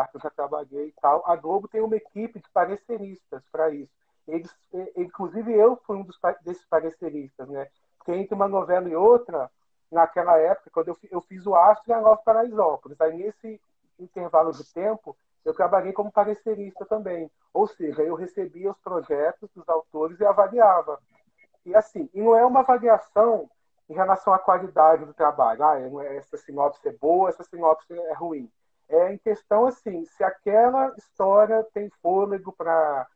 que eu já trabalhei e tal, a Globo tem uma equipe de pareceristas para isso. Inclusive, eu fui um desses pareceristas, né? Porque entre uma novela e outra, naquela época, quando eu fiz o Astro e a Nova Paraisópolis, aí nesse intervalo de tempo, eu trabalhei como parecerista também. Ou seja, eu recebia os projetos dos autores e avaliava. E assim, e não é uma avaliação em relação à qualidade do trabalho. Essa sinopse é boa, essa sinopse é ruim. É em questão assim, se aquela história tem fôlego para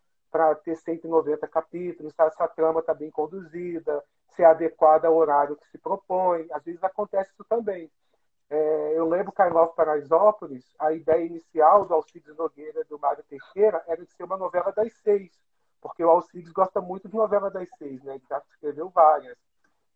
ter 190 capítulos, se essa trama está bem conduzida, se é adequada ao horário que se propõe. Às vezes acontece isso também. Eu lembro que a Nova Paraisópolis, a ideia inicial do Alcides Nogueira e do Mário Teixeira era de ser uma novela das 6, porque o Alcides gosta muito de novela das 6, né? Ele já escreveu várias.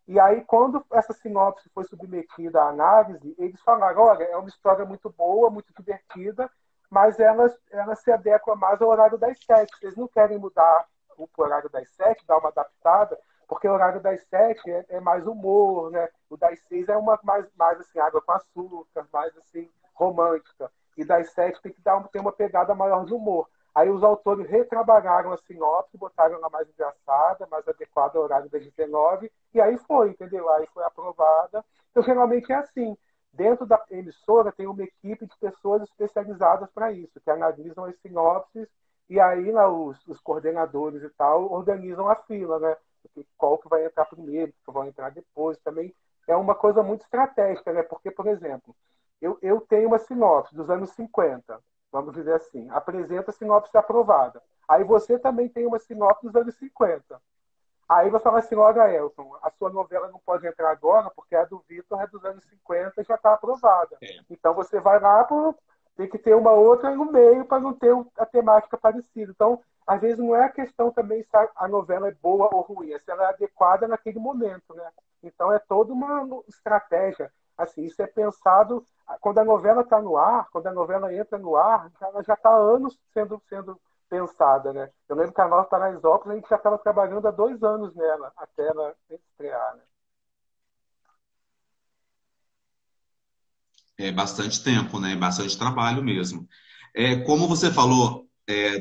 E aí, quando essa sinopse foi submetida à análise, eles falaram, olha, é uma história muito boa, muito divertida, mas ela se adequa mais ao horário das 7. Eles não querem mudar o horário das 7, dar uma adaptada, porque o horário das 7 é mais humor, né? O das 6 é uma mais assim, água com açúcar, mais assim, romântica. E das 7 tem que ter uma pegada maior de humor. Aí os autores retrabalharam a sinopse, botaram ela mais engraçada, mais adequada ao horário das 19, e aí foi, entendeu? Aí foi aprovada. Então, geralmente é assim. Dentro da emissora tem uma equipe de pessoas especializadas para isso, que analisam as sinopses, e aí lá, os coordenadores e tal organizam a fila, né? Qual que vai entrar primeiro, que vai entrar depois. Também é uma coisa muito estratégica, né? Porque, por exemplo, eu tenho uma sinopse dos anos 50, vamos dizer assim, apresenta a sinopse aprovada. Aí você também tem uma sinopse dos anos 50. Aí você fala assim, olha, Elton, a sua novela não pode entrar agora porque a do Vitor é dos anos 50 e já está aprovada. É, Então você vai lá, tem que ter uma outra no meio para não ter a temática parecida. Então, às vezes não é a questão também se a novela é boa ou ruim, é se ela é adequada naquele momento, né? Então é toda uma estratégia. Assim, isso é pensado quando a novela está no ar, quando a novela entra no ar, ela já está há anos sendo pensada, né? Eu lembro que a Nova Paraisópolis a gente já estava trabalhando há 2 anos nela, até ela estrear, né? é bastante tempo, né? Bastante trabalho mesmo. Como você falou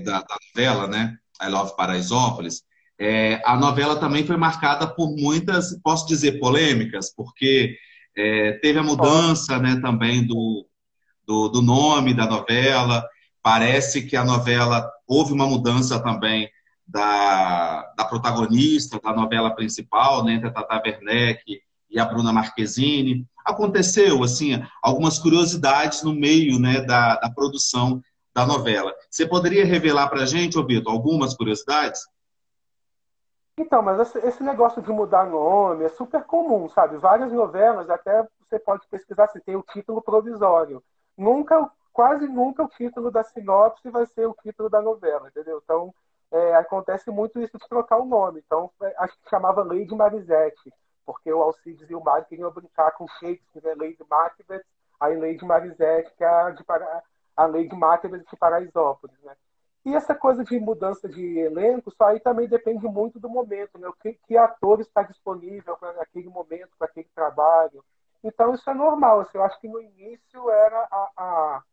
da novela, né? I Love Paraisópolis, a novela também foi marcada por muitas, posso dizer, polêmicas, porque teve a Pode. mudança, né, também do nome da novela. Parece que a novela houve uma mudança também da protagonista, da novela principal, né, entre a Tata Werneck e a Bruna Marquezine. Aconteceu, assim, algumas curiosidades no meio, né, da produção da novela. Você poderia revelar para a gente, ô Vitor, algumas curiosidades? Então, mas esse negócio de mudar nome é super comum, sabe? Várias novelas, até você pode pesquisar se tem o título provisório. Nunca, quase nunca o título da sinopse vai ser o título da novela, entendeu? Então, acontece muito isso de trocar o nome. Então, acho que chamava Lady Marisette, porque o Alcides e o Mário queriam brincar com Shakespeare, né? Lady Macbeth, aí Lady Marisette, que é a Lady Macbeth de Paraisópolis, né? E essa coisa de mudança de elenco, isso aí também depende muito do momento, né? Que ator está disponível para aquele momento, para aquele trabalho. Então, isso é normal. Assim, eu acho que no início era a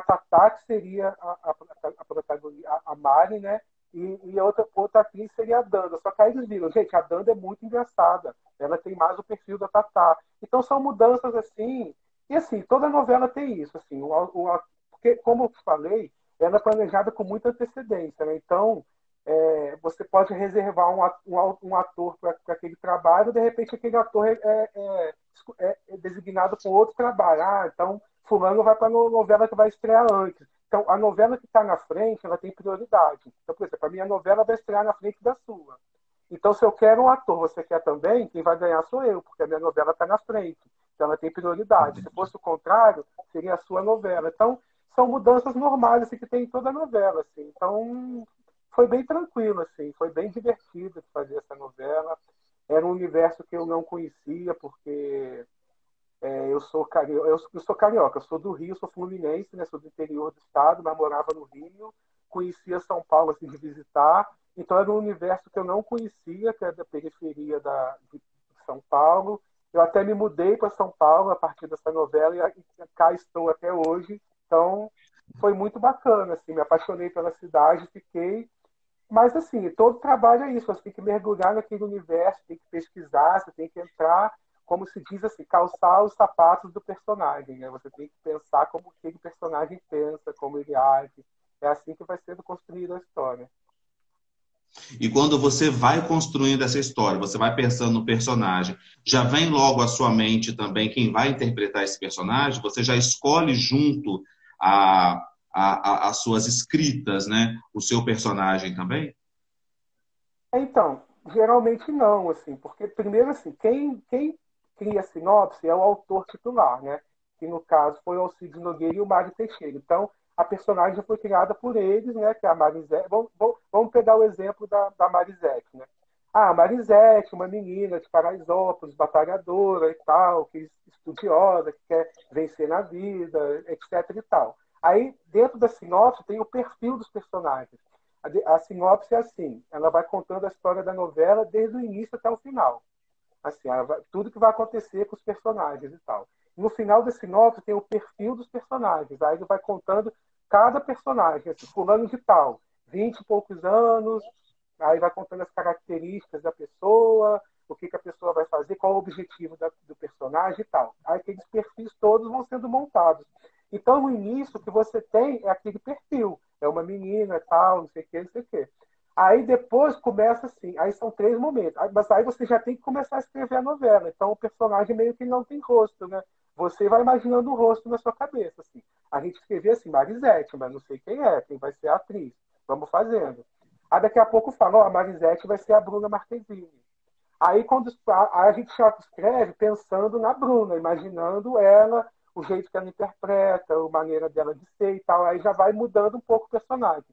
Tatá, que seria a protagonista, a Mari, né? E a outra atriz seria a Danda. Só que aí eles viram, gente, a Danda é muito engraçada. Ela tem mais o perfil da Tatá. Então, são mudanças assim. E assim, toda novela tem isso. Assim, porque, como eu falei, ela é planejada com muita antecedência. Né? Então, você pode reservar um ator para aquele trabalho, de repente aquele ator é designado com outro trabalho. Então, fulano vai para a novela que vai estrear antes. Então, a novela que está na frente, ela tem prioridade. Então, por exemplo, a minha novela vai estrear na frente da sua. Então, se eu quero um ator, você quer também, quem vai ganhar sou eu, porque a minha novela está na frente. Então, ela tem prioridade. Se fosse o contrário, seria a sua novela. Então, são mudanças normais assim, que tem em toda a novela. Assim. Então, foi bem tranquilo, assim, foi bem divertido de fazer essa novela. Era um universo que eu não conhecia, porque eu sou carioca, eu sou do Rio, sou fluminense, né, sou do interior do estado, mas morava no Rio, conhecia São Paulo assim, de visitar, então era um universo que eu não conhecia, que é da periferia de São Paulo. Eu até me mudei para São Paulo a partir dessa novela e cá estou até hoje. Então, foi muito bacana, assim, me apaixonei pela cidade, fiquei. Mas, assim, todo trabalho é isso, você tem que mergulhar naquele universo, tem que pesquisar, você tem que entrar, como se diz assim, calçar os sapatos do personagem, né? Você tem que pensar como aquele personagem pensa, como ele age. É assim que vai sendo construída a história. E quando você vai construindo essa história, você vai pensando no personagem, já vem logo à sua mente também quem vai interpretar esse personagem, você já escolhe junto as suas escritas, né? O seu personagem também? Então, geralmente não, assim, porque primeiro assim, quem cria a sinopse é o autor titular, né? Que no caso foi o Alcides Nogueira e o Mário Teixeira. Então, a personagem foi criada por eles, né? Que é a Marisete. Vamos pegar o exemplo da Marisete, né? Ah, a Marisete, uma menina de Paraisópolis, batalhadora e tal, que estudiosa, que quer vencer na vida, etc e tal. Aí, dentro da sinopse, tem o perfil dos personagens. A sinopse é assim, ela vai contando a história da novela desde o início até o final. Assim, tudo que vai acontecer com os personagens e tal. No final da sinopse tem o perfil dos personagens. Aí ele vai contando cada personagem, assim, fulano de tal, 20 e poucos anos, aí vai contando as características da pessoa, o que a pessoa vai fazer, qual o objetivo do personagem e tal. Aí aqueles perfis todos vão sendo montados. Então, no início, o que você tem é aquele perfil. É uma menina, tal, não sei o quê, não sei o quê. Aí depois começa assim, aí são três momentos. Mas aí você já tem que começar a escrever a novela. Então o personagem meio que não tem rosto, né? Você vai imaginando o rosto na sua cabeça. Assim. A gente escrevia assim, Marisete, mas não sei quem vai ser a atriz. Vamos fazendo. Aí daqui a pouco fala, ó, a Marisete vai ser a Bruna Marquezine. Aí quando a gente já escreve pensando na Bruna, imaginando ela, o jeito que ela interpreta, a maneira dela de ser e tal, aí já vai mudando um pouco o personagem.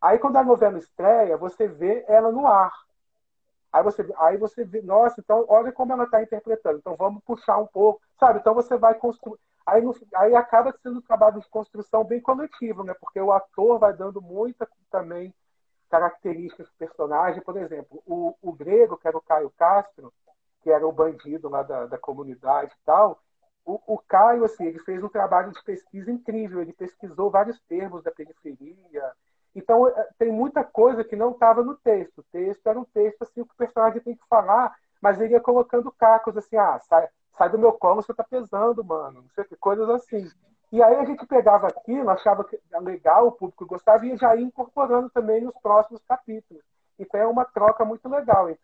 Aí quando a novela estreia, você vê ela no ar. Aí você vê, nossa, então olha como ela está interpretando. Então vamos puxar um pouco, sabe? Então você vai construir. Aí acaba sendo um trabalho de construção bem coletivo, né? Porque o ator vai dando muita também características do personagem. Por exemplo, o Grego, que era o Caio Castro, que era o bandido lá da comunidade e tal, o Caio, assim, ele fez um trabalho de pesquisa incrível. Ele pesquisou vários termos da periferia. Então, tem muita coisa que não estava no texto. O texto era um texto assim, que o personagem tem que falar, mas ele ia colocando cacos assim, sai do meu colo, você tá pesando, mano. Não sei o que, coisas assim. E aí a gente pegava aquilo, achava que era legal, o público gostava, e já ia incorporando também nos próximos capítulos. Então é uma troca muito legal entre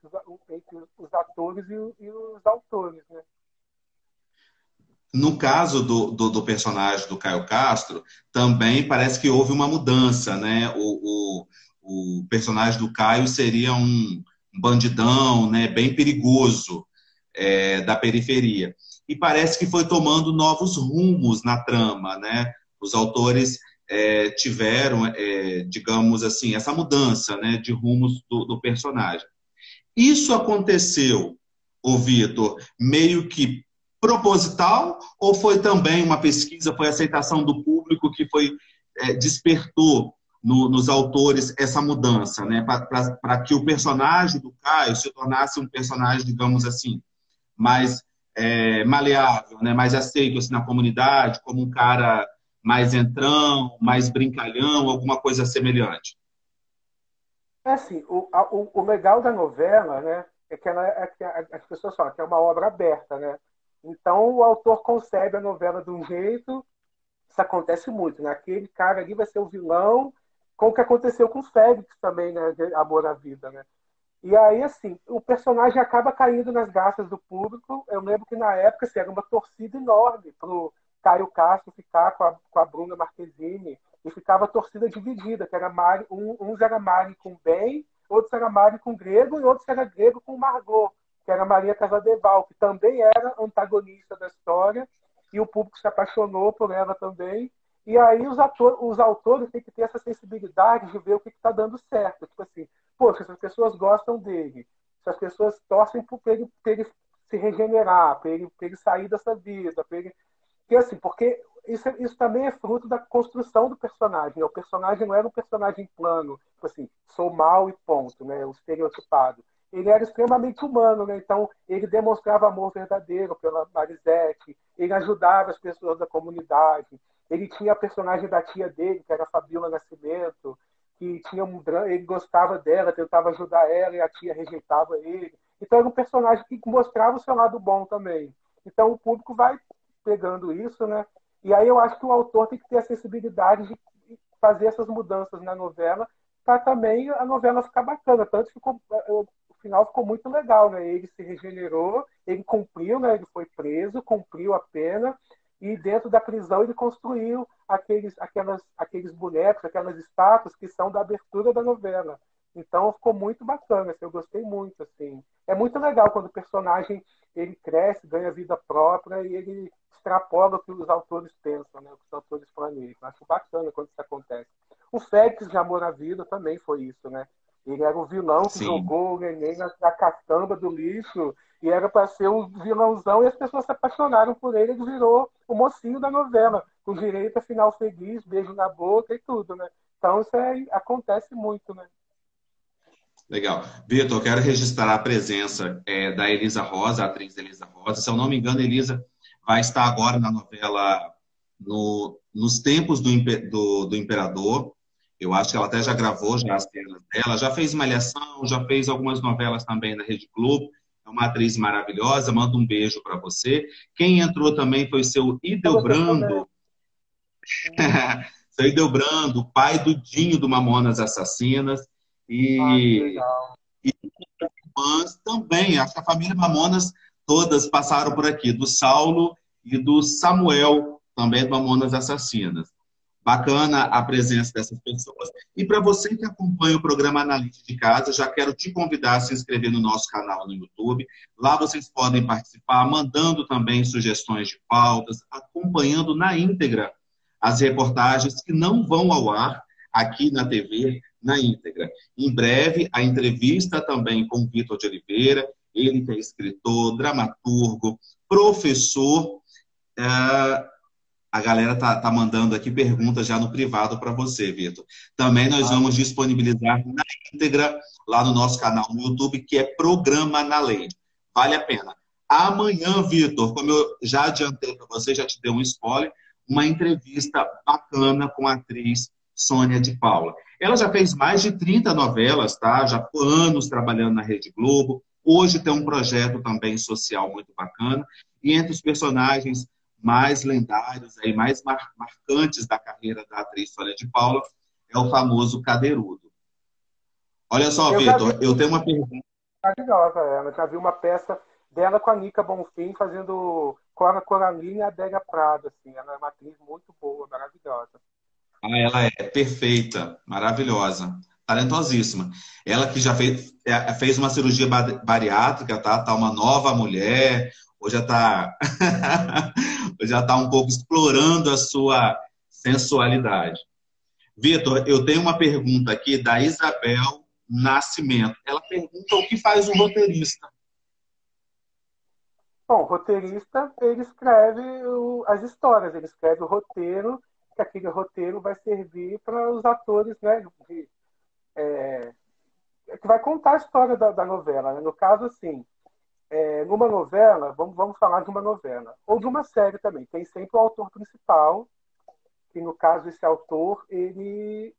os atores e os autores, né? No caso do personagem do Caio Castro, também parece que houve uma mudança, né? O personagem do Caio seria um bandidão, né? Bem perigoso, da periferia. E parece que foi tomando novos rumos na trama, né? Os autores tiveram, digamos assim, essa mudança, né? De rumos do personagem. Isso aconteceu, ô Vitor, meio que proposital ou foi também uma pesquisa, foi a aceitação do público que despertou nos autores essa mudança, né? Para que o personagem do Caio se tornasse um personagem, digamos assim, mais maleável, né? Mais aceito assim, na comunidade, como um cara mais entrão, mais brincalhão, alguma coisa semelhante. É assim, o legal da novela, né, é que as pessoas falam que é uma obra aberta, né? Então o autor concebe a novela de um jeito, isso acontece muito, né? Aquele cara ali vai ser o vilão, com o que aconteceu com o Félix também, né? De Amor à Vida, né? E aí, assim, o personagem acaba caindo nas graças do público. Eu lembro que na época assim, era uma torcida enorme pro Caio Castro ficar com a Bruna Marquezine. E ficava a torcida dividida, que era uns era Mari com Ben, outros era Mari com Grego, e outros era Grego com Margot, que era Maria Casadeval, que também era antagonista da história, e o público se apaixonou por ela também. E aí os autores têm que ter essa sensibilidade de ver o que está dando certo. Tipo assim, poxa, se as pessoas gostam dele, se as pessoas torcem para ele se regenerar, para ele sair dessa vida, porque isso também é fruto da construção do personagem. Né? O personagem não era um personagem plano, tipo assim, sou mal e ponto, né? O estereotipado. Ele era extremamente humano, né? Então ele demonstrava amor verdadeiro pela Marisete, ele ajudava as pessoas da comunidade. Ele tinha a personagem da tia dele, que era a Fabíola Nascimento, que tinha ele gostava dela, tentava ajudar ela e a tia rejeitava ele. Então era um personagem que mostrava o seu lado bom também. Então o público vai pegando isso, né? E aí eu acho que o autor tem que ter a sensibilidade de fazer essas mudanças na novela para também a novela ficar bacana. Tanto que ficou, o final ficou muito legal, né? Ele se regenerou, ele cumpriu, né? Ele foi preso, cumpriu a pena e dentro da prisão ele construiu aqueles bonecos, aquelas estátuas que são da abertura da novela. Então ficou muito bacana, assim, eu gostei muito, assim. É muito legal quando o personagem ele cresce, ganha vida própria e ele extrapola o que os autores pensam, né? O que os autores planejam. Acho bacana quando isso acontece. O Félix de Amor à Vida também foi isso, né? Ele era o vilão que Sim. jogou o neném na caçamba do lixo e era para ser o vilãozão e as pessoas se apaixonaram por ele. Ele virou o mocinho da novela, com direito a final feliz, beijo na boca e tudo, né? Então isso acontece muito, né? Legal. Vitor, eu quero registrar a presença da Elisa Rosa, a atriz Elisa Rosa. Se eu não me engano, Elisa vai estar agora na novela Nos Tempos do Imperador. Eu acho que ela até já gravou já as cenas dela, já fez Malhação, já fez algumas novelas também na Rede Globo. É uma atriz maravilhosa, manda um beijo para você. Quem entrou também foi seu Pra você também. Ideobrando, seu Ideobrando, pai do Dinho do Mamonas Assassinas. Ah, que E legal. irmãs também. Acho que a família Mamonas todas passaram por aqui, do Saulo e do Samuel, também do Mamonas Assassinas. Bacana a presença dessas pessoas. E para você que acompanha o programa Analite de Casa, já quero te convidar a se inscrever no nosso canal no YouTube. Lá vocês podem participar, mandando também sugestões de pautas, acompanhando na íntegra as reportagens que não vão ao ar aqui na TV, na íntegra. Em breve, a entrevista também com o Vitor de Oliveira, ele que é escritor, dramaturgo, professor. A galera tá mandando aqui perguntas já no privado para você, Vitor. Também nós vamos disponibilizar na íntegra lá no nosso canal no YouTube, que é Programa na Lei. Vale a pena. Amanhã, Vitor, como eu já adiantei para você, já te dei um spoiler, uma entrevista bacana com a atriz Sônia de Paula. Ela já fez mais de 30 novelas, tá? Já ficou anos trabalhando na Rede Globo. Hoje tem um projeto também social muito bacana. E entre os personagens mais lendários, aí, mais marcantes da carreira da atriz Sônia de Paula, é o famoso Cadeirudo. Olha só, Eu já vi Vitor, eu tenho uma pergunta. maravilhosa ela. Já vi uma peça dela com a Nica Bonfim fazendo Cora Coralina e Adélia Prado. Assim. Ela é uma atriz muito boa, maravilhosa. Ah, ela é perfeita, maravilhosa, talentosíssima. Ela que já fez uma cirurgia bariátrica, tá? Tá uma nova mulher, hoje já tá, hoje já tá um pouco explorando a sua sensualidade. Vitor, eu tenho uma pergunta aqui da Isabel Nascimento. Ela pergunta o que faz um roteirista. Bom, o roteirista, ele escreve as histórias, ele escreve o roteiro, que aquele roteiro vai servir para os atores, né, que vai contar a história da novela. Né? No caso, assim, numa novela, vamos falar de uma novela, ou de uma série também, tem sempre o autor principal, que no caso esse autor, ele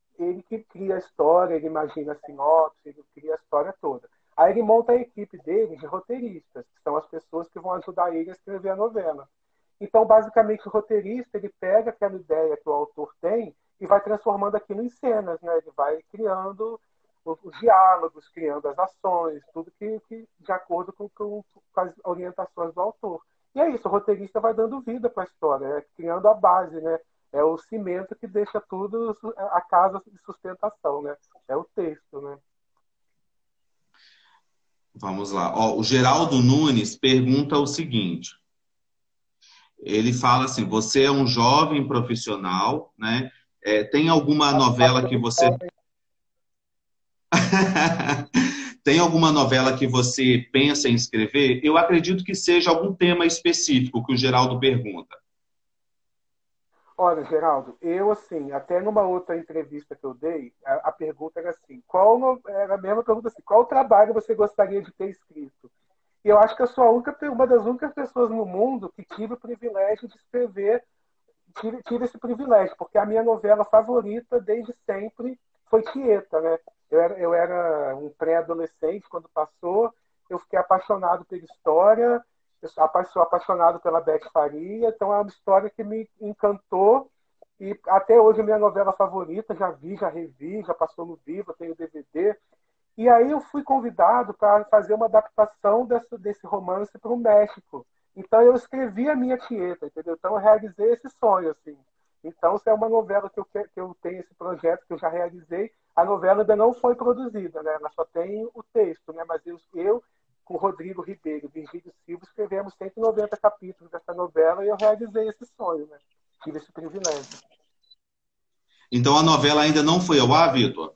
que cria a história, ele imagina a sinopse, ele cria a história toda. Aí ele monta a equipe dele de roteiristas, que são as pessoas que vão ajudar ele a escrever a novela. Então, basicamente, o roteirista ele pega aquela ideia que o autor tem e vai transformando aquilo em cenas, né? Ele vai criando os diálogos, criando as ações, tudo que de acordo com as orientações do autor. E é isso, o roteirista vai dando vida para a história, criando a base, né? É o cimento que deixa tudo, a casa de sustentação, né? É o texto, né? Vamos lá. Ó, o Geraldo Nunes pergunta o seguinte. Ele fala assim: você é um jovem profissional, né? Tem alguma novela que você tem alguma novela que você pensa em escrever? Eu acredito que seja algum tema específico que o Geraldo pergunta. Olha, Geraldo, eu assim, até numa outra entrevista que eu dei, a pergunta era assim, era a mesma pergunta assim, qual trabalho você gostaria de ter escrito? E eu acho que eu sou uma das únicas pessoas no mundo que tive o privilégio de escrever tive esse privilégio, porque a minha novela favorita desde sempre foi Tieta, né? Eu era um pré-adolescente quando passou, eu fiquei apaixonado pela história, sou apaixonado pela Beth Faria, então é uma história que me encantou e até hoje é minha novela favorita, já vi, já revi, já passou no Vivo, tenho DVD. E aí eu fui convidado para fazer uma adaptação desse romance para o México. Então eu escrevi a minha Tieta, entendeu? Então eu realizei esse sonho, assim. Então, se é uma novela que eu tenho esse projeto, que eu já realizei, a novela ainda não foi produzida, né? Ela só tem o texto, né? Mas eu com o Rodrigo Ribeiro e Virgílio Silva, escrevemos 190 capítulos dessa novela e eu realizei esse sonho, né? Tive esse privilégio. Então a novela ainda não foi ao ar, Vitor?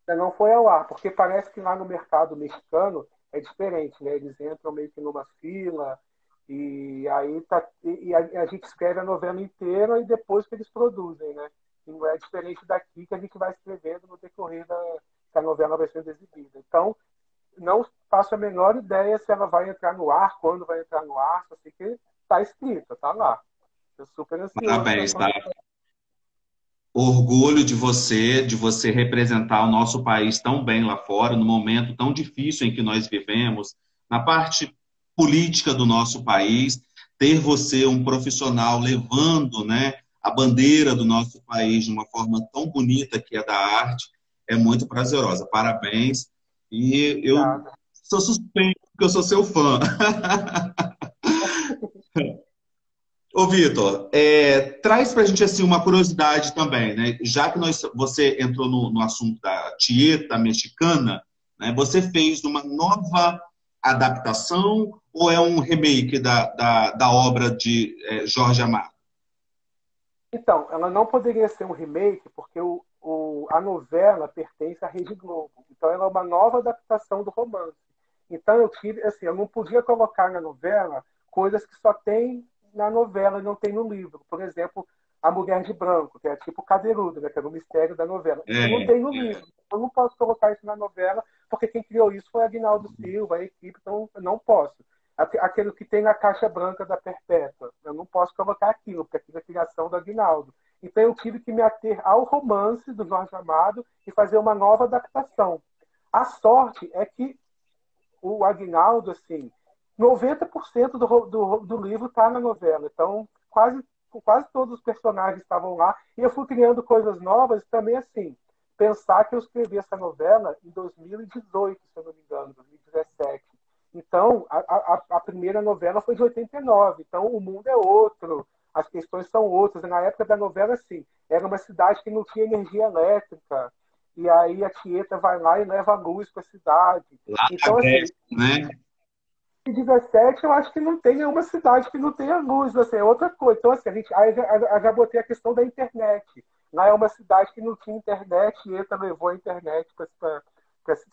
Ainda não foi ao ar, porque parece que lá no mercado mexicano é diferente, né? Eles entram meio que numa fila e aí a gente escreve a novela inteira e depois que eles produzem, né? E não é diferente daqui que a gente vai escrevendo no decorrer que a novela vai sendo exibida. Então, não faço a menor ideia se ela vai entrar no ar, quando vai entrar no ar, só sei que está escrita, está lá. Estou super ansioso. Parabéns, tá? Orgulho de você representar o nosso país tão bem lá fora, no momento tão difícil em que nós vivemos, na parte política do nosso país, ter você um profissional levando, né, a bandeira do nosso país de uma forma tão bonita que é da arte, é muito prazerosa. Parabéns. E eu Obrigada. sou suspeito, porque eu sou seu fã. Ô, Vitor, traz pra gente assim, uma curiosidade também, né? Já que você entrou no assunto da Tieta mexicana, né? Você fez uma nova adaptação ou é um remake da obra de Jorge Amado? Então, ela não poderia ser um remake porque a novela pertence à Rede Globo. Então, ela é uma nova adaptação do romance. Então, eu não podia colocar na novela coisas que só tem na novela e não tem no livro. Por exemplo, a Mulher de Branco, que é tipo Cadeirudo, né, que era o mistério da novela. Isso não tem no livro. Eu não posso colocar isso na novela porque quem criou isso foi Aguinaldo Silva, a equipe, então eu não posso. Aquilo que tem na caixa branca da Perpétua. Eu não posso colocar aquilo, porque aquilo é criação do Aguinaldo. Então eu tive que me ater ao romance do Jorge Amado e fazer uma nova adaptação. A sorte é que o Aguinaldo, assim, 90% do livro está na novela. Então, quase todos os personagens estavam lá. E eu fui criando coisas novas também, assim. Pensar que eu escrevi essa novela em 2018, se eu não me engano, 2017. Então, a primeira novela foi de 89. Então, o mundo é outro, as questões são outras. Na época da novela, assim, era uma cidade que não tinha energia elétrica. E aí a Tieta vai lá e leva a luz para a cidade. Lá na Então, assim, Grécia, né? em 17 eu acho que não tem nenhuma cidade que não tenha luz, assim, é outra coisa. Então, assim, aí já botei a questão da internet. Lá é uma cidade que não tinha internet e Tieta levou a internet para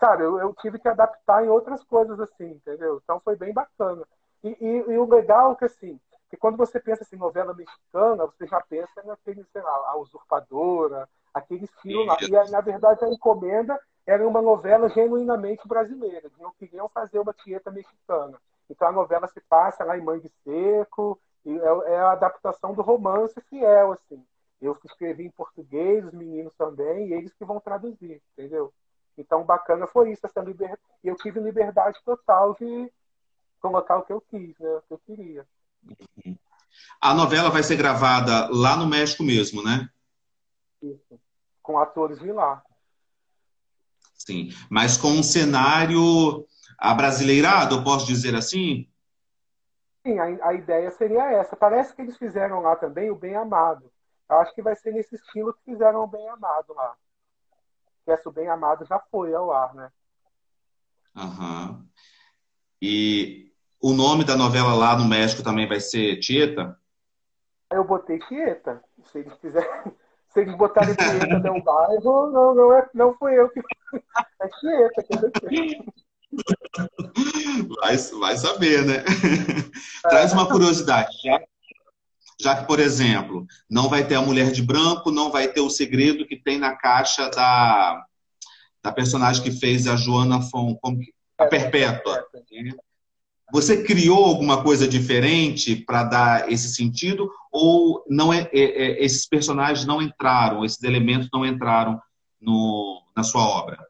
sabe, eu tive que adaptar em outras coisas assim, entendeu? Então foi bem bacana. E o legal é que assim, que quando você pensa assim, novela mexicana, você já pensa naquele, sei lá, a Usurpadora, aquele estilo lá. E na verdade a encomenda era uma novela genuinamente brasileira. Eles não queriam fazer uma Tieta mexicana. Então a novela se passa lá em Mangue Seco, e é a adaptação do romance fiel, assim. Eu escrevi em português, os meninos também, e eles que vão traduzir, entendeu? Então, bacana foi isso, essa liberdade. Eu tive liberdade total de colocar o que eu quis, né? O que eu queria. A novela vai ser gravada lá no México mesmo, né? Isso. Com atores de lá. Sim. Mas com um cenário abrasileirado, eu posso dizer assim? Sim, a ideia seria essa. Parece que eles fizeram lá também o Bem Amado. Eu acho que vai ser nesse estilo que fizeram o Bem Amado lá. Que essa o Bem Amado já foi ao ar, né? Aham. E o nome da novela lá no México também vai ser Tieta? Aí eu botei Tieta. Se eles quiserem, se eles botarem Tieta Del Bairro, não fui eu que. É Tieta que eu botei. Vai saber, né? Traz uma curiosidade. Já que, por exemplo, não vai ter a Mulher de Branco, não vai ter o segredo que tem na caixa da personagem que fez a Joana Fon, a Perpétua. Você criou alguma coisa diferente para dar esse sentido? Ou não esses personagens não entraram, esses elementos não entraram na sua obra?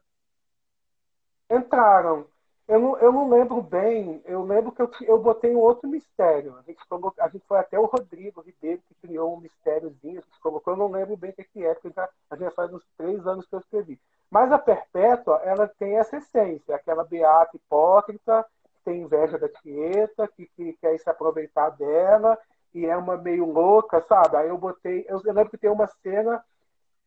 Entraram. Eu não lembro bem, eu lembro que eu botei um outro mistério. A gente foi até o Rodrigo Ribeiro que criou um mistériozinho, a gente colocou, eu não lembro bem o que é, porque a gente faz uns 3 anos que eu escrevi. Mas a Perpétua, ela tem essa essência, aquela beata hipócrita, que tem inveja da Tieta, que quer se aproveitar dela, e é uma meio louca, sabe? Aí eu botei, eu lembro que tem uma cena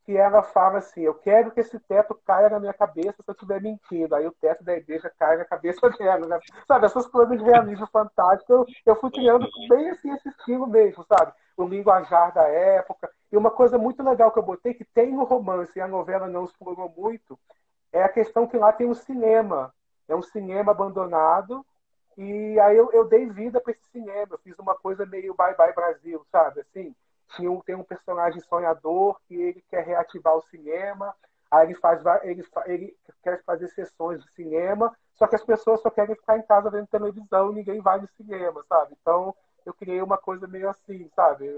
que ela fala assim: eu quero que esse teto caia na minha cabeça se eu estiver mentindo. Aí o teto da igreja cai na cabeça dela, né? Sabe, essas coisas de realismo fantástico, eu fui criando bem assim esse estilo mesmo, sabe? O linguajar da época. E uma coisa muito legal que eu botei, que tem no romance e a novela não explorou muito, é a questão que lá tem um cinema. É um cinema abandonado. E aí eu dei vida para esse cinema. Eu fiz uma coisa meio Bye Bye Brasil, sabe? Assim, tem um personagem sonhador que ele quer reativar o cinema. Aí ele quer fazer sessões de cinema, só que as pessoas só querem ficar em casa vendo televisão e ninguém vai no cinema, sabe? Então eu criei uma coisa meio assim, sabe?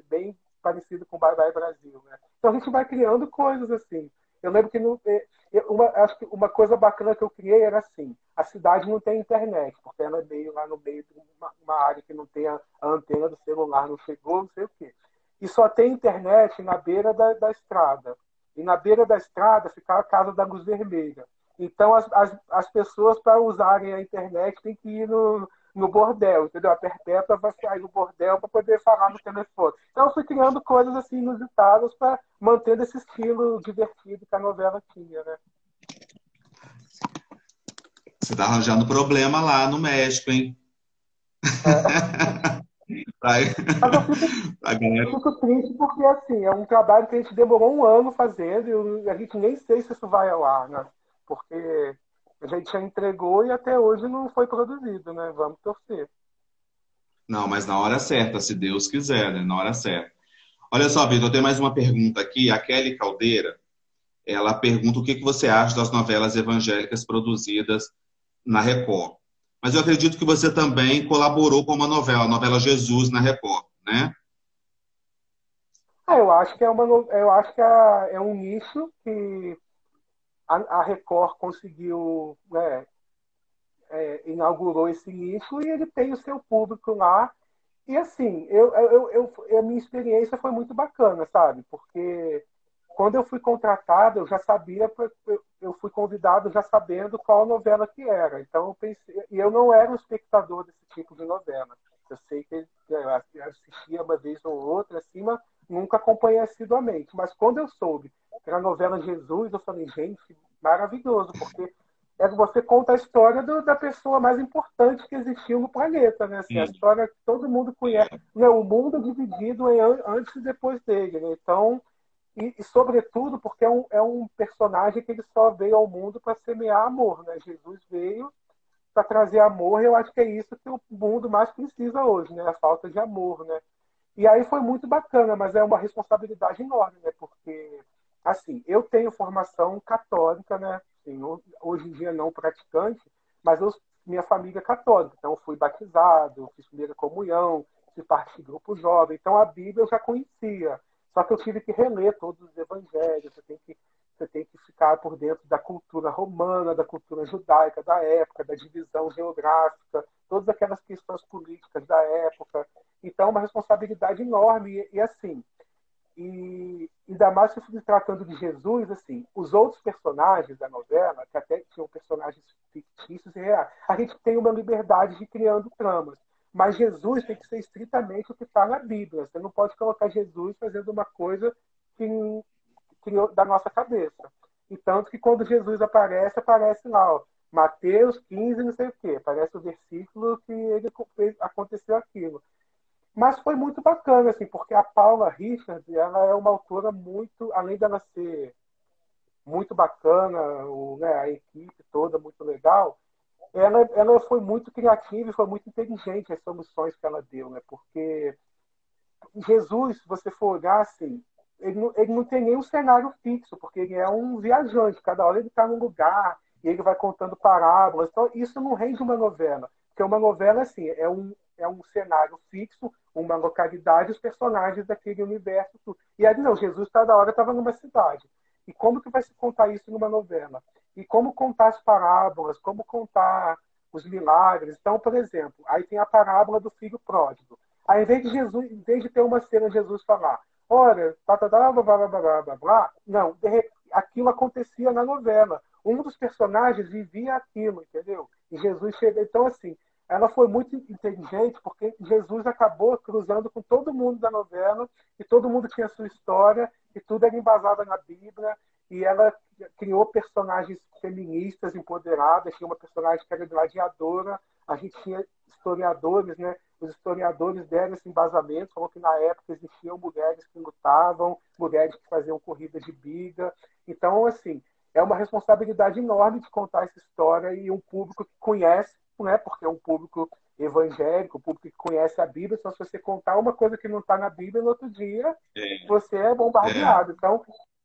Bem parecido com Bye Bye Brasil, né? Então a gente vai criando coisas assim. Eu lembro que acho que uma coisa bacana que eu criei era assim: a cidade não tem internet, porque ela é meio lá no meio de uma área que não tem a antena do celular, não chegou, não sei o quê. E só tem internet na beira da estrada. E na beira da estrada fica a Casa da Luz Vermelha. Então as pessoas, para usarem a internet, têm que ir no bordel, entendeu? A Perpétua vai sair no bordel para poder falar no telefone. Então eu fui criando coisas assim inusitadas para manter esse estilo divertido que a novela tinha, né? Você está arranjando problema lá no México, hein? É. Vai. Mas A galera. eu fico triste porque assim, é um trabalho que a gente demorou um ano fazendo e a gente nem sei se isso vai ao ar, né? Porque a gente já entregou e até hoje não foi produzido, né? Vamos torcer. Não, mas na hora certa, se Deus quiser, né? Na hora certa. Olha só, Vitor, tem mais uma pergunta aqui. A Kelly Caldeira, ela pergunta o que você acha das novelas evangélicas produzidas na Record. Mas eu acredito que você também colaborou com uma novela, a novela Jesus na Record, né? Eu acho que eu acho que é um nicho que a Record conseguiu, né, inaugurou esse nicho e ele tem o seu público lá. E assim, a minha experiência foi muito bacana, sabe? Porque quando eu fui contratado, eu já sabia, eu fui convidado já sabendo qual novela que era. Então eu pensei, e eu não era um espectador desse tipo de novela. Eu sei que eu assistia uma vez ou outra, assim, mas nunca acompanhei assiduamente. Mas quando eu soube que era a novela Jesus, eu falei, gente, maravilhoso, porque você conta a história da pessoa mais importante que existiu no planeta, né? Assim, a Sim. história que todo mundo conhece. Né? O mundo dividido em antes e depois dele, né? Então, sobretudo porque é um personagem que ele só veio ao mundo para semear amor, né? Jesus veio para trazer amor e eu acho que é isso que o mundo mais precisa hoje, né? A falta de amor, né? E aí foi muito bacana, mas é uma responsabilidade enorme, né? Porque, assim, eu tenho formação católica, né? Assim, hoje em dia não praticante, mas minha família é católica. Então, eu fui batizado, fiz primeira comunhão, fiz parte de grupo jovem. Então, a Bíblia eu já conhecia. Só que eu tive que reler todos os evangelhos, você tem que ficar por dentro da cultura romana, da cultura judaica da época, da divisão geográfica, todas aquelas questões políticas da época. Então, é uma responsabilidade enorme. E assim, ainda mais se tratando de Jesus, assim, os outros personagens da novela, que até tinham personagens fictícios e reais, a gente tem uma liberdade de criando tramas. Mas Jesus tem que ser estritamente o que está na Bíblia. Você não pode colocar Jesus fazendo uma coisa que criou da nossa cabeça. E tanto que quando Jesus aparece, aparece lá, ó, Mateus 15, não sei o quê. Parece o versículo que ele aconteceu aquilo. Mas foi muito bacana, assim, porque a Paula Richards, ela é uma autora muito, além dela ser muito bacana, né, a equipe toda muito legal, ela foi muito criativa e foi muito inteligente as soluções que ela deu, né? Porque Jesus, se você for olhar assim, ele não tem nenhum cenário fixo, porque ele é um viajante, cada hora ele está num lugar e ele vai contando parábolas. Então, isso não rende uma novela. Porque uma novela, assim, é um cenário fixo, uma localidade, os personagens daquele universo. Tudo. E aí, não, Jesus, cada hora, estava numa cidade. E como que vai se contar isso numa novela? E como contar as parábolas, como contar os milagres. Então, por exemplo, aí tem a parábola do filho pródigo. Aí, em vez de ter uma cena de Jesus falar, olha, blá, blá, blá, blá, blá, blá, não, aquilo acontecia na novela. Um dos personagens vivia aquilo, entendeu? E Jesus chega. Então, assim, ela foi muito inteligente porque Jesus acabou cruzando com todo mundo da novela e todo mundo tinha sua história e tudo era embasado na Bíblia e ela criou personagens feministas empoderadas, tinha uma personagem que era gladiadora, a gente tinha historiadores, né? Os historiadores deram esse embasamento, falou que na época existiam mulheres que lutavam, mulheres que faziam corridas de biga. Então, assim, é uma responsabilidade enorme de contar essa história e um público que conhece, né? Porque é um público evangélico, um público que conhece a Bíblia, só se você contar uma coisa que não está na Bíblia, no outro dia você é É. bombardeado. Então,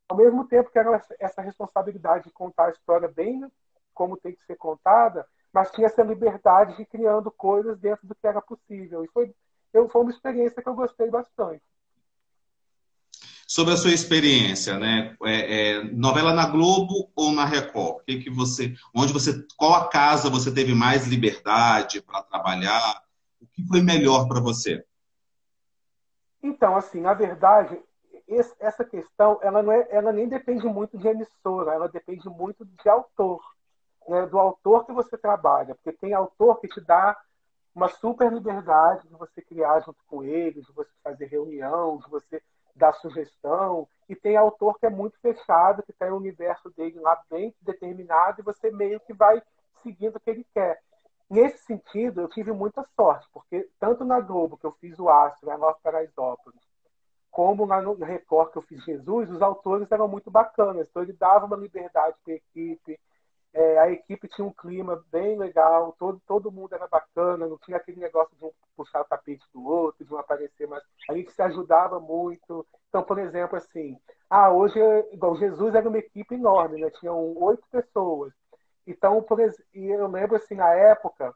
ao mesmo tempo que era essa responsabilidade de contar a história bem como tem que ser contada, mas tinha essa liberdade de ir criando coisas dentro do que era possível. E foi uma experiência que eu gostei bastante. Sobre a sua experiência, né? Novela na Globo ou na Record? O que que você, qual a casa você teve mais liberdade para trabalhar? O que foi melhor para você? Então, assim, na verdade, essa questão, ela nem depende muito de emissora, ela depende muito de autor, né? Do autor que você trabalha, porque tem autor que te dá uma super liberdade de você criar junto com ele, de você fazer reunião, de você dar sugestão. E tem autor que é muito fechado, que tem o universo dele lá bem determinado e você meio que vai seguindo o que ele quer. Nesse sentido, eu tive muita sorte, porque tanto na Globo, que eu fiz o Astro, na Nova Paraisópolis, como no Record, que eu fiz Jesus, os autores eram muito bacanas. Então, ele dava uma liberdade para a equipe, a equipe tinha um clima bem legal, todo mundo era bacana, não tinha aquele negócio de um puxar o tapete do outro, de um aparecer, mas a gente se ajudava muito. Então, por exemplo, assim, hoje, igual Jesus era uma equipe enorme, né? Tinham 8 pessoas. Então, e eu lembro assim, na época,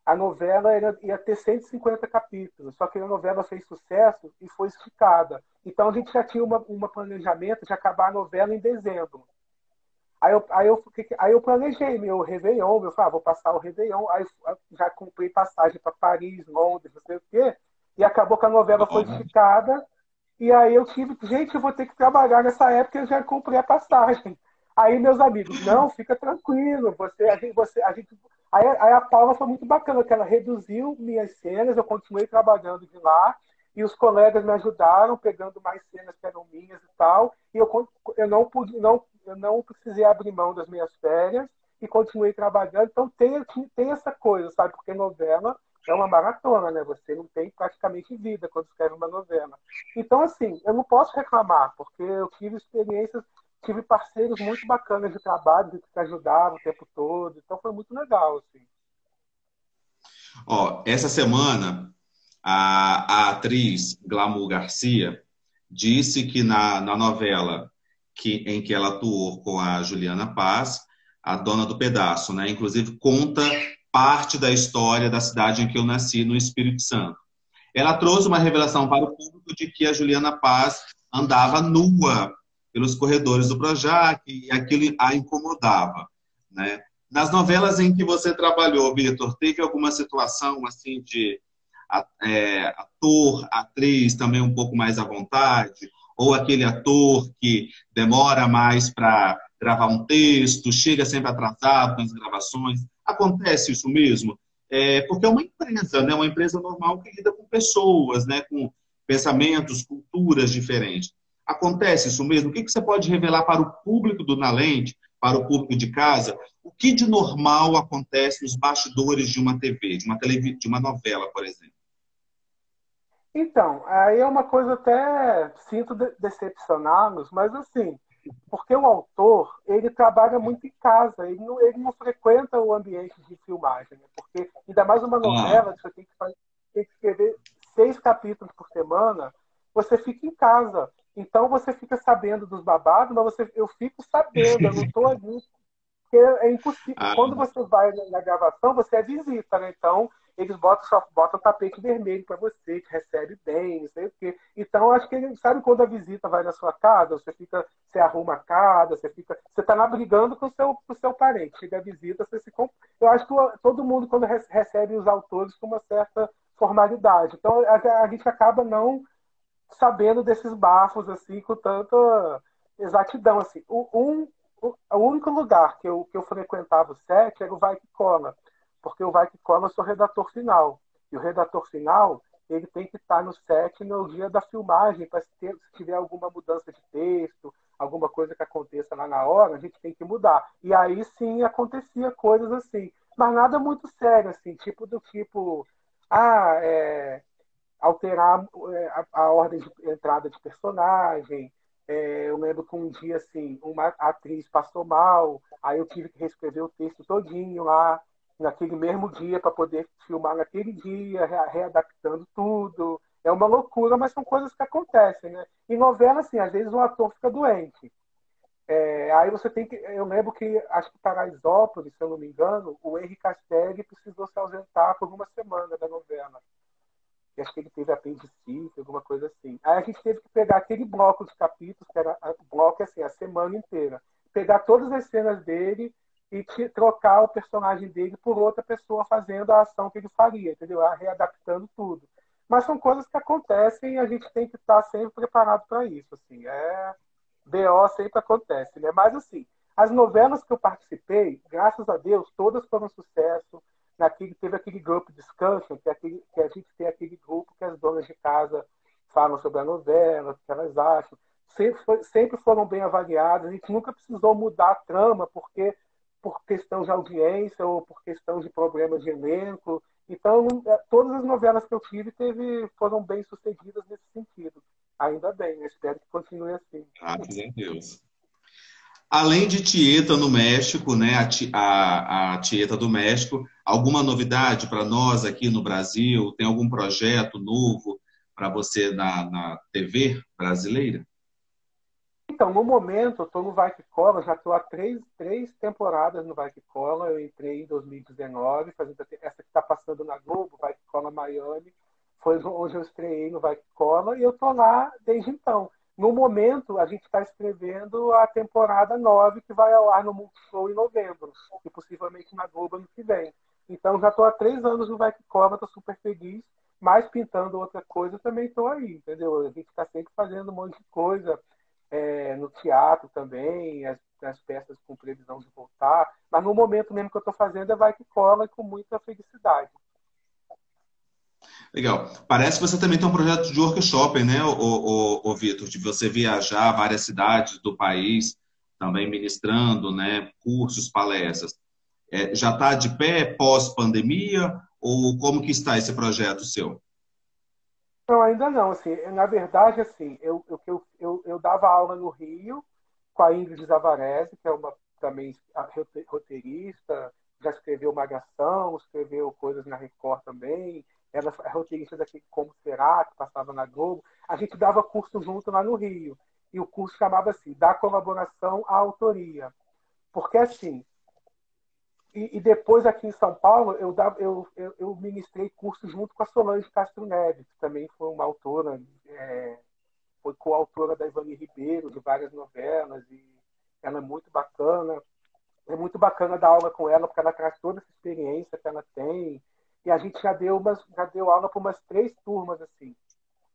a novela ia ter 150 capítulos, só que a novela fez sucesso e foi esticada. Então, a gente já tinha um planejamento de acabar a novela em dezembro. Aí eu planejei meu Réveillon, eu falei, vou passar o Réveillon, aí já comprei passagem para Paris, Londres, não sei o quê, e acabou que a novela foi Olha, esticada, e aí eu tive, gente, eu vou ter que trabalhar nessa época, eu já comprei a passagem. Aí meus amigos, não, fica tranquilo, aí a Paula foi muito bacana, que ela reduziu minhas cenas, eu continuei trabalhando de lá, e os colegas me ajudaram, pegando mais cenas que eram minhas e tal, e eu não pude, eu não precisei abrir mão das minhas férias e continuei trabalhando. Então tem essa coisa, sabe? Porque novela é uma maratona, né? Você não tem praticamente vida quando escreve uma novela. Então, assim, eu não posso reclamar, porque eu tive experiências, tive parceiros muito bacanas de trabalho, que me ajudavam o tempo todo. Então foi muito legal, assim. ó, essa semana a atriz Glamour Garcia disse que na novela em que ela atuou com a Juliana Paz, a Dona do Pedaço, né? Inclusive conta parte da história da cidade em que eu nasci, no Espírito Santo. Ela trouxe uma revelação para o público de que a Juliana Paz andava nua pelos corredores do Projac e aquilo a incomodava, né? Nas novelas em que você trabalhou, Vitor, teve alguma situação assim de ator, atriz também um pouco mais à vontade? Ou aquele ator que demora mais para gravar um texto, chega sempre atrasado nas gravações? Acontece isso mesmo? Porque é uma empresa, né? Uma empresa normal que lida com pessoas, né? Com pensamentos, culturas diferentes. Acontece isso mesmo? O que você pode revelar para o público do Na Lente, para o público de casa? O que de normal acontece nos bastidores de uma TV, de uma novela, por exemplo? Então, aí é uma coisa até sinto decepcioná-los, mas assim, porque o autor, ele trabalha muito em casa, ele não frequenta o ambiente de filmagem, né? Porque ainda mais uma Ah, novela, que você tem que escrever 6 capítulos por semana, você fica em casa. Então você fica sabendo dos babados, mas eu fico sabendo, eu não estou ali Porque é impossível. Ah, Quando você vai na gravação, você é visita, né? Então, eles só botam tapete vermelho para você, que recebe bem, não sei o quê. Então, acho que ele sabe quando a visita vai na sua casa, você arruma a casa, você tá lá brigando com o seu parente. Chega a visita, você se. Eu acho que todo mundo, quando recebe os autores com uma certa formalidade. Então, a gente acaba não sabendo desses bafos assim com tanta exatidão assim. O único lugar que eu frequentava o set era o Vai Que Cola, porque o Vai Que Cola eu sou redator final. E o redator final ele tem que estar no set no dia da filmagem, para se tiver alguma mudança de texto, alguma coisa que aconteça lá na hora, a gente tem que mudar. E aí sim acontecia coisas assim, mas nada muito sério, assim, tipo, alterar a ordem de entrada de personagem. Eu lembro que um dia, assim, uma atriz passou mal, aí eu tive que reescrever o texto todinho lá, naquele mesmo dia, para poder filmar naquele dia, readaptando tudo. É uma loucura, mas são coisas que acontecem, né? Em novela, assim, às vezes o ator fica doente. Aí você tem que. Eu lembro que, acho que Paraisópolis, se eu não me engano, o Henri Castelli precisou se ausentar por uma semana da novela. E acho que ele teve apendicite, alguma coisa assim. Aí a gente teve que pegar aquele bloco de capítulos, que era o bloco assim, a semana inteira. Pegar todas as cenas dele e trocar o personagem dele por outra pessoa fazendo a ação que ele faria, entendeu? Readaptando tudo. Mas são coisas que acontecem e a gente tem que estar sempre preparado para isso. Assim. BO sempre acontece, né? Mas assim, as novelas que eu participei, graças a Deus, todas foram sucesso. Teve aquele grupo discussion, que a gente tem aquele grupo que as donas de casa falam sobre a novela, o que elas acham. Sempre foram bem avaliadas, a gente nunca precisou mudar a trama por questão de audiência ou por questão de problemas de elenco. Então, todas as novelas que eu tive foram bem sucedidas nesse sentido. Ainda bem, eu espero que continue assim. graças a Deus. Além de Tieta no México, né, a Tieta do México, alguma novidade para nós aqui no Brasil? Tem algum projeto novo para você na TV brasileira? Então, no momento, eu estou no Vai Que Cola, já estou há três temporadas no Vai Que Cola. Eu entrei em 2019, fazendo essa que está passando na Globo, Vai Que Cola Miami, foi onde eu estreiei no Vai Que Cola, e eu estou lá desde então. No momento, a gente está escrevendo a temporada 9, que vai ao ar no Multishow em novembro, e possivelmente na Globo ano que vem. Então, já estou há 3 anos no Vai Que Cola, estou super feliz, mas pintando outra coisa, também estou aí, entendeu? A gente está sempre fazendo um monte de coisa, no teatro também, as peças com previsão de voltar. Mas no momento mesmo que eu estou fazendo é Vai Que Cola e com muita felicidade. Legal. Parece que você também tem um projeto de workshop, né, o Vitor, de você viajar a várias cidades do país, também ministrando, né, cursos, palestras. Já está de pé pós-pandemia ou como que está esse projeto seu? Não, ainda não. Assim, na verdade, assim, eu dava aula no Rio com a Ingrid Zavarese, que é uma também roteirista, já escreveu Malhação, escreveu coisas na Record também. Ela é roteirista daqui Como Será, que passava na Globo. A gente dava curso junto lá no Rio. E o curso chamava assim, da colaboração à autoria. Porque assim, e depois aqui em São Paulo eu ministrei curso junto com a Solange Castro Neves, que também foi uma autora, foi coautora da Ivani Ribeiro, de várias novelas, e ela é muito bacana. É muito bacana dar aula com ela, porque ela traz toda essa experiência que ela tem. E a gente já deu aula para umas 3 turmas, assim.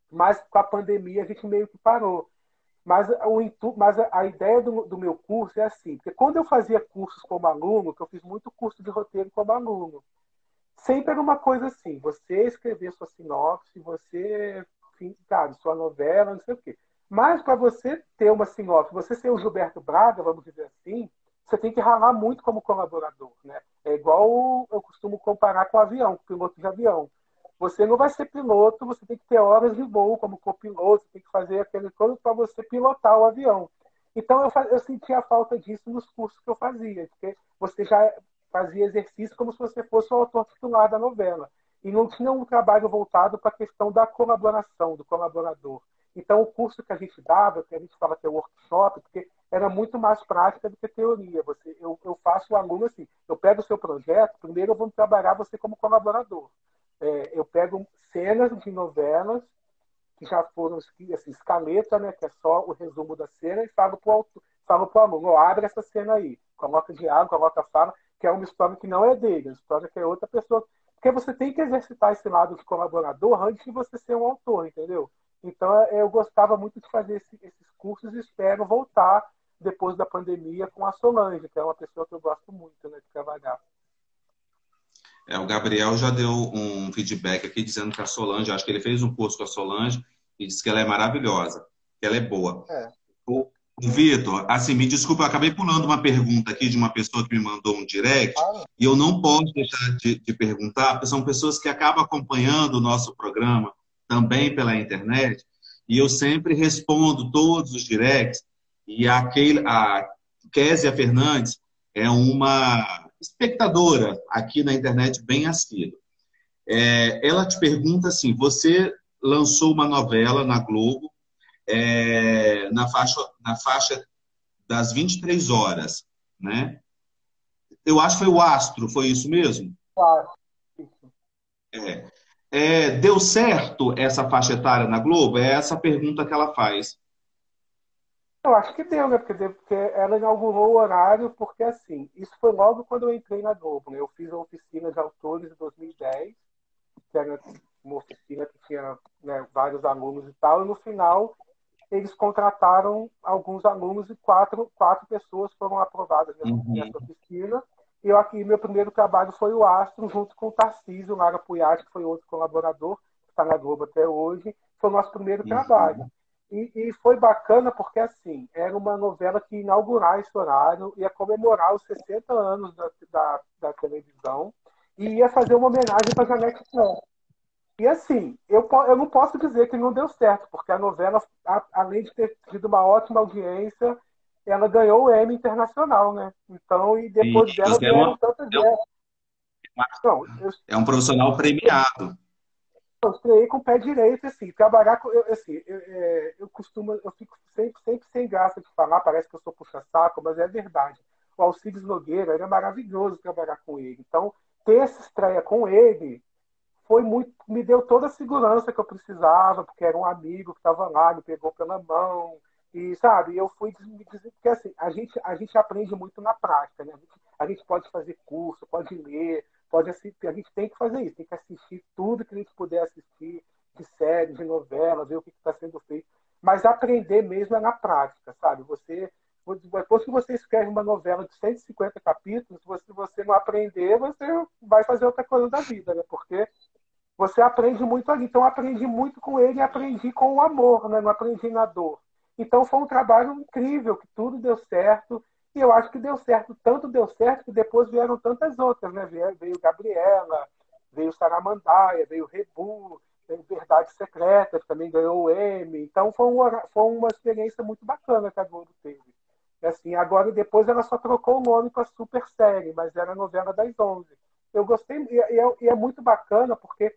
Mas com a pandemia a gente meio que parou. Mas a ideia do meu curso é assim, porque quando eu fazia cursos como aluno, que eu fiz muito curso de roteiro como aluno, sempre era uma coisa assim, você escrever sua sinopse, você, enfim, sabe, sua novela, não sei o quê. Mas para você ter uma sinopse, você ser o Gilberto Braga, vamos dizer assim, você tem que ralar muito como colaborador, né? É igual eu costumo comparar com avião, com piloto de avião. Você não vai ser piloto, você tem que ter horas de voo como copiloto, você tem que fazer aquele coisa para você pilotar o avião. Então eu sentia a falta disso nos cursos que eu fazia, porque você já fazia exercício como se você fosse o autor titular da novela. E não tinha um trabalho voltado para a questão da colaboração, do colaborador. Então, o curso que a gente dava, que a gente fala que é workshop, porque era muito mais prática do que teoria. Eu faço o aluno assim, eu pego o seu projeto, primeiro eu vou trabalhar você como colaborador. Eu pego cenas de novelas que já foram assim, escaleta, né, que é só o resumo da cena, e falo pro aluno, ó, abre essa cena aí, coloca diálogo, coloca fala, que é uma história que não é dele, é uma história que é outra pessoa. Porque você tem que exercitar esse lado de colaborador antes de você ser um autor, entendeu? Então, eu gostava muito de fazer esses cursos e espero voltar depois da pandemia com a Solange, que é uma pessoa que eu gosto muito, né, de trabalhar. O Gabriel já deu um feedback aqui dizendo que a Solange, acho que ele fez um curso com a Solange e disse que ela é maravilhosa, que ela é boa. É. O Vitor, assim, me desculpa, eu acabei pulando uma pergunta aqui de uma pessoa que me mandou um direct e eu não posso deixar de perguntar, porque são pessoas que acabam acompanhando o nosso programa também pela internet e eu sempre respondo todos os directs e a Késia Fernandes é uma espectadora aqui na internet bem assídua. Ela te pergunta assim, você lançou uma novela na Globo na faixa das 23 horas, né? Eu acho que foi o Astro, foi isso mesmo? Claro. Deu certo essa faixa etária na Globo? É essa a pergunta que ela faz. Eu acho que deu, né? Porque ela inaugurou o horário, porque assim, isso foi logo quando eu entrei na Globo, né? Eu fiz a oficina de autores em 2010, que era uma oficina que tinha, né, vários alunos e tal, e no final eles contrataram alguns alunos e quatro pessoas foram aprovadas nessa oficina. E eu aqui, meu primeiro trabalho foi o Astro, junto com o Tarcísio Lara Puyat, que foi outro colaborador, que está na Globo até hoje. Foi o nosso primeiro trabalho. E foi bacana porque, assim, era uma novela que ia inaugurar esse horário, ia comemorar os 60 anos da televisão e ia fazer uma homenagem para Janete Claire. E assim, eu não posso dizer que não deu certo, porque a novela, além de ter tido uma ótima audiência, ela ganhou o Emmy Internacional, né? Então, e depois dela vieram tantas vezes. É um profissional premiado. Eu estreiei com o pé direito, assim, trabalhar com. Eu fico sempre sem graça de falar, parece que eu sou puxa-saco, mas é verdade. O Alcides Nogueira, era maravilhoso trabalhar com ele. Então, ter essa estreia com ele foi muito, me deu toda a segurança que eu precisava, porque era um amigo que estava lá, me pegou pela mão, e sabe, eu fui me dizer, porque assim, a gente aprende muito na prática, né? A gente pode fazer curso, pode ler, pode assistir, a gente tem que fazer isso, tem que assistir tudo que a gente puder assistir, de série, de novela, ver o que está sendo feito, mas aprender mesmo é na prática, sabe? Depois que você escreve uma novela de 150 capítulos, se você não aprender, você vai fazer outra coisa da vida, né? Porque você aprende muito ali. Então, eu aprendi muito com ele e aprendi com o amor, né? Não aprendi na dor. Então, foi um trabalho incrível, que tudo deu certo. E eu acho que deu certo. Tanto deu certo que depois vieram tantas outras, né? Veio Gabriela, veio Saramandaia, veio Rebu, veio Verdades Secretas, que também ganhou o Emmy. Então, foi uma experiência muito bacana que a Globo teve. E, assim, agora, depois, ela só trocou o nome para Super Série, mas era a novela das 11. Eu gostei, e é muito bacana, porque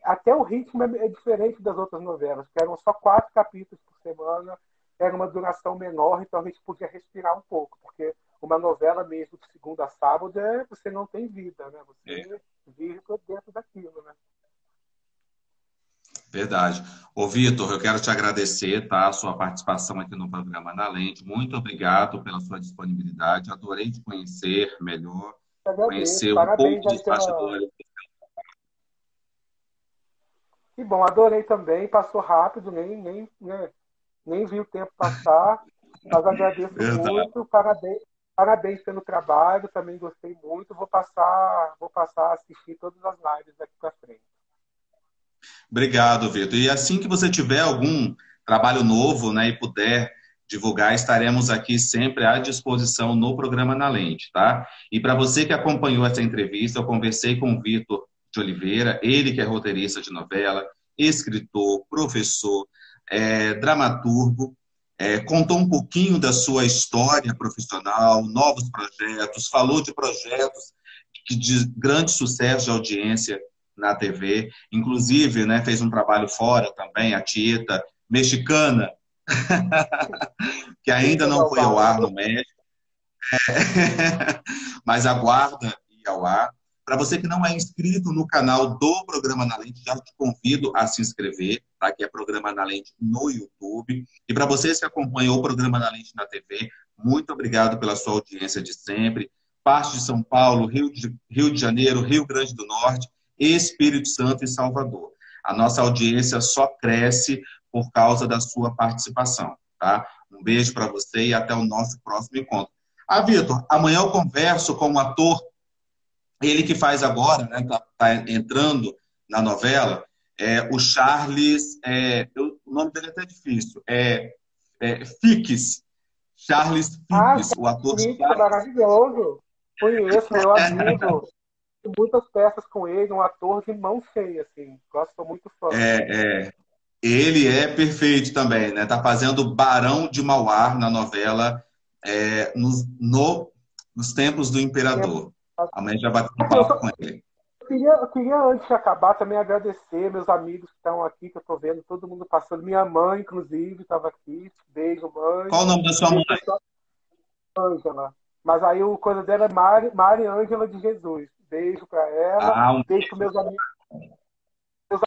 até o ritmo é diferente das outras novelas, que eram só 4 capítulos por semana, era uma duração menor, então a gente podia respirar um pouco, porque uma novela mesmo de segunda a sábado você não tem vida, né? Você vive dentro daquilo, né? Verdade. Ô, Vitor, eu quero te agradecer, tá, a sua participação aqui no programa Na Lente. Muito obrigado pela sua disponibilidade. Adorei te conhecer melhor, conhecer um pouco dos bastidores. Que bom, adorei também. Passou rápido, nem vi o tempo passar, mas agradeço muito. Parabéns pelo trabalho, também gostei muito. Vou passar a assistir todas as lives daqui para frente. Obrigado, Vitor. E assim que você tiver algum trabalho novo, né, e puder divulgar, estaremos aqui sempre à disposição no programa Na Lente, tá? E para você que acompanhou essa entrevista, eu conversei com o Vitor de Oliveira, ele que é roteirista de novela, escritor, professor, dramaturgo, contou um pouquinho da sua história profissional, novos projetos, falou de projetos de grande sucesso de audiência na TV, inclusive, né, fez um trabalho fora também, a Tieta, mexicana, que ainda não foi ao ar no México, mas aguarda ir ao ar. Para você que não é inscrito no canal do Programa na Lente, já te convido a se inscrever, tá? Que é Programa na Lente no YouTube. E para vocês que acompanham o Programa na Lente na TV, muito obrigado pela sua audiência de sempre. Parte de São Paulo, Rio de Janeiro, Rio Grande do Norte, Espírito Santo e Salvador. A nossa audiência só cresce por causa da sua participação, tá? Um beijo para você e até o nosso próximo encontro. Ah, Vitor, amanhã eu converso com um ator, ele que faz agora, né, tá entrando na novela, o Charles, o nome dele é até difícil, Fiques, Charles Fiques, o ator Charles, Charles. maravilhoso. Conheço, meu amigo. Muitas peças com ele, um ator de mão cheia, assim. Gosto, sou muito fã. Ele é perfeito também, né? Tá fazendo Barão de Mauá na novela nos Tempos do Imperador. Amanhã já bateu um papo com ele. Eu queria, antes de acabar, também agradecer meus amigos que estão aqui, que eu tô vendo, todo mundo passando. Minha mãe, inclusive, estava aqui. Beijo, mãe. Qual o nome da sua mãe? Ângela. Mas aí o coisa dela é Mari Ângela de Jesus. Beijo para ela. Um beijo para meus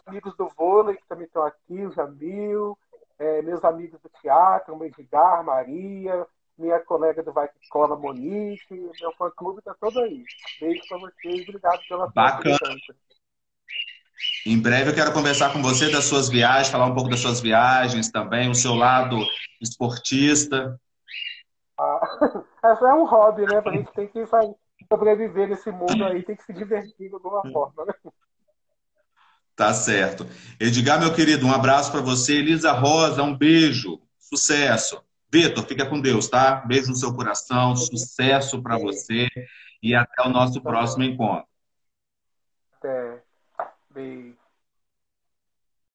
amigos do vôlei, que também estão aqui, o Jamil, meus amigos do teatro, o Edgar, Maria, minha colega do Vai Que Cola, Monique, meu fã-clube está todo aí. Beijo para vocês, obrigado pela sua presença. Em breve eu quero conversar com você das suas viagens, falar um pouco das suas viagens também, o seu lado esportista. Essa é um hobby, né? A gente tem que sobreviver nesse mundo aí, tem que se divertir de alguma forma, né? Tá certo. Edgar, meu querido, um abraço para você. Elisa Rosa, um beijo. Sucesso. Vitor, fica com Deus, tá? Beijo no seu coração, sucesso para você e até o nosso próximo encontro. Até. Beijo.